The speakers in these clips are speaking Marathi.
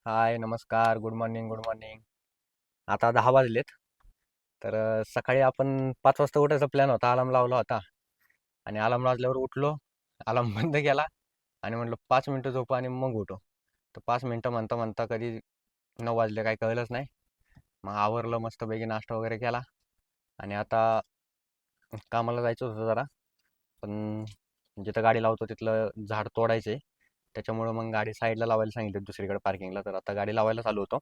हाय, नमस्कार, गुड मॉर्निंग, गुड मॉर्निंग. आता 10 वाजलेत. तर सकाळी आपण 5 वाजता उठायचा प्लॅन होता. अलार्म लावला होता आणि अलार्म वाजल्यावर उठलो. अलार्म बंद केला आणि म्हटलं 5 मिनटं झोपू आणि मग उठू. तर 5 मिनटं म्हणता म्हणता कधी 9 वाजले काही कळलंच नाही. मग आवरलं मस्तपैकी नाश्ता वगैरे केला आणि आता कामाला जायचं होतं जरा. पण जिथं गाडी लावतो तिथलं झाड तोडायचं आहे. त्याच्यामुळं मग गाडी साईडला लावायला सांगितली दुसरीकडे पार्किंगला. तर आता गाडी लावायला चालू होतो.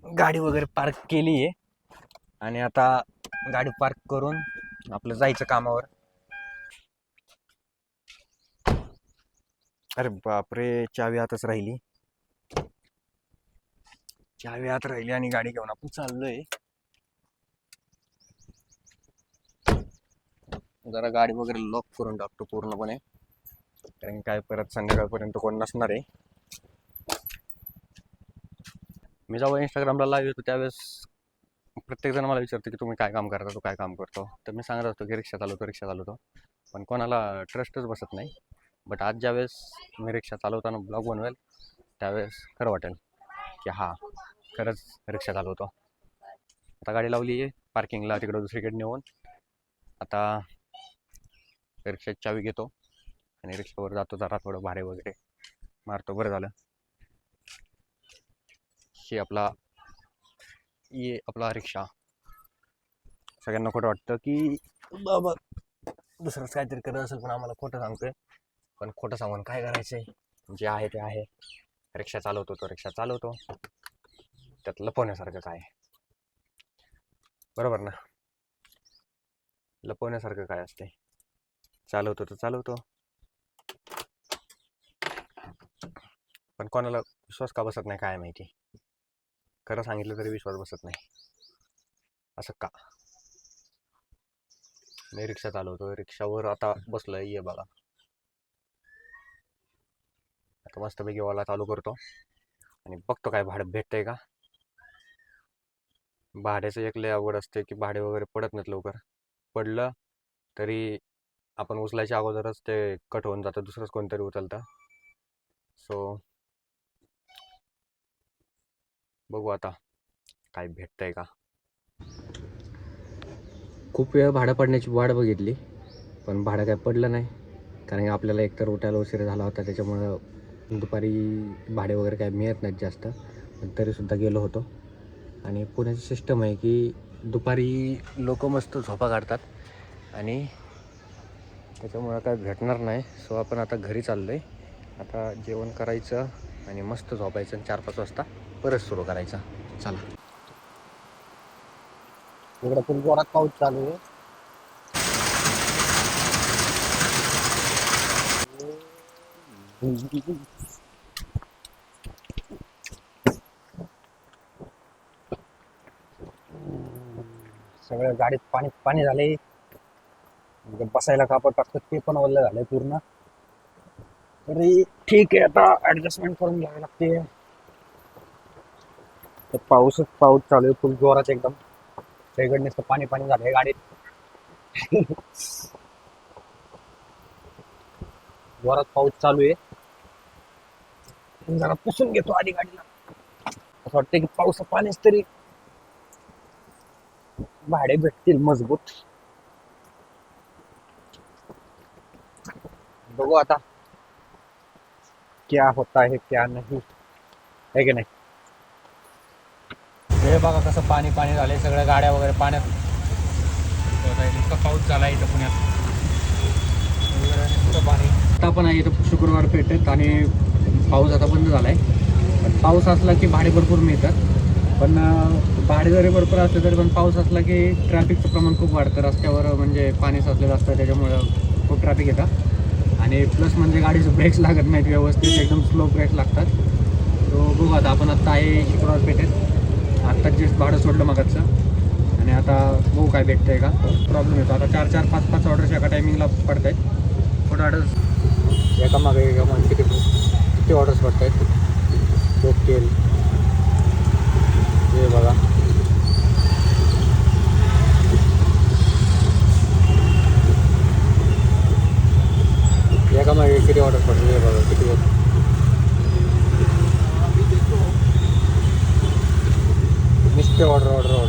गाडी वगैरे पार्क केली आहे आणि आता गाडी पार्क करून आपलं जायचं कामावर. अरे बापरे, चावी आतच राहिली. चावी आत राहिली आणि गाडी घेऊन आपण चाललोय. जरा गाडी वगैरे लॉक करून टाकतो पूर्णपणे, कारण काय परत संध्याकाळपर्यंत कोण नसणार आहे. मी जेव्हा इंस्टाग्रामला लाईव्ह येतो त्यावेळेस प्रत्येक जण मला विचारतो की तुम्ही काय काम करता, तू काय काम करतो. तर मी सांगत असतो की रिक्षा चालवतो. पण कोणाला ट्रस्टच बसत नाही. बट आज ज्यावेळेस मी रिक्षा चालवताना ब्लॉग बनवेल त्यावेळेस खरं वाटेल की हा, खरंच रिक्षा चालवतो. आता गाडी लावली आहे पार्किंगला तिकडं दुसरीकडे नेऊन. आता रिक्षाची चावी घेतो आणि रिक्षावर जातो. जरा थोडं भाडे वगैरे मारतो. बरं झालं ही आपला रिक्षा. सगळ्यांना खोटं वाटतं की बाबा दुसरंच काहीतरी करत असेल, पण आम्हाला खोटं सांगतोय. पण खोटं सांगून काय करायचंय, जे आहे ते आहे. रिक्षा चालवतो तो रिक्षा चालवतो, त्यात लपवण्यासारखं काय, बरोबर ना? लपवण्यासारखं काय असते? चालवतो तो चालवतो. पण कोणाला विश्वास का बसत नाही काय माहिती. खरं सांगितलं तरी विश्वास बसत नाही. असं का? मी रिक्षा चालवतो, रिक्षावर आता बसलोय. ये बघा, आता मस्तपैकी ओला चालू करतो आणि बघतो काय भाडं भेटतंय का. भाड्याचं एक लय आवड असते की भाडे वगैरे पडत नाहीत लवकर. पडलं तरी आपण उचलायच्या अगोदरच ते कट होऊन जातं, दुसरंच कोणतरी उचलतं. सो बघू आता काय भेटतंय का. खूप वेळ भाडं पडण्याची वाट बघितली, पण भाडं काय पडलं नाही. कारण आपल्याला एकतर उठायला उशीर झाला होता, त्याच्यामुळं दुपारी भाडे वगैरे काय मिळत नाहीत जास्त. पण तरीसुद्धा गेलो होतो. आणि पुण्याची सिस्टम आहे की दुपारी लोक मस्त झोपा काढतात आणि त्याच्यामुळं काय भेटणार नाही. सो आपण आता घरी चाललो आहे. आता जेवण करायचं आणि मस्त झोपायचं आणि 4-5 वाजता परत सुरू करायचं. चला. इकडे खूप जोरात पाऊस चालू आहे. सगळं गाडीत पाणी पाणी झाले. बसायला कापड टाकतात ते पण ओलं झालंय पूर्ण. तरी ठीक आहे, आता ऍडजस्टमेंट करून घ्यावी लागते. पाऊस चालू आहे फुल जोरात एकदम. सगळीकडे नुसतं पाणी पाणी झालंय गाडीत. जोरात पाऊस चालू आहे. जरा पुसून घेतो आधी गाडीला. असं वाटतं की पाऊस पाणीच तरी भाडे भेटतील मजबूत. बघू आता क्या होता है क्या नाही, है की नाही. हे बघा कसं पाणी पाणी झालंय, सगळ्या गाड्या वगैरे पाण्यात. इतका पाऊस झाला इथं पुण्यात. पाणी आता पण आहे इथं शुक्रवार पेठेत आणि पाऊस आता बंद झालाय. पण पाऊस असला की भाडे भरपूर मिळतात. पण भाडे जरी भरपूर असले तरी पण पाऊस असला की ट्रॅफिकचं प्रमाण खूप वाढतं रस्त्यावर. म्हणजे पाणी साचलेलं असतं, त्याच्यामुळं खूप ट्रॅफिक येतं. आणि प्लस म्हणजे गाडीचे ब्रेक्स लागत नाहीत व्यवस्थित, एकदम स्लो ब्रेक्स लागतात. तो बघू आता आपण आत्ता आहे शुक्रवार पेठेत. आत्ताच जस्ट भाडं सोडलं मगाचं आणि आता बघू काय भेटतंय का. प्रॉब्लेम येतो आता. 4-4, 5-5 ऑर्डर्स एका टायमिंगला पडत आहेत. पुढे ऑर्डर्स एका मागे किती ऑर्डर्स पडत आहेत. लोकेल हे बघा. एका मागे किती ऑर्डर पडले हे बघा. किती ओके ऑर्डर ऑर्डर ऑर्डर